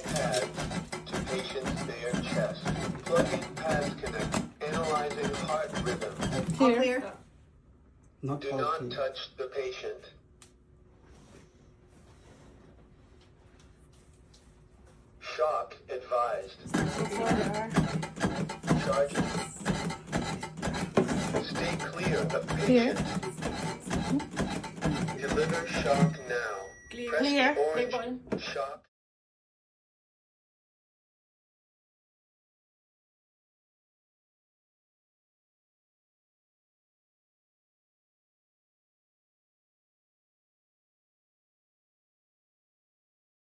Pads to patient's bare chest. Plugging pads connect. Analyzing heart rhythm. All clear. Not Do all not clear. touch the patient. Shock advised. Charging. Stay clear of patient. Deliver shock now. Press Clear. the orange shock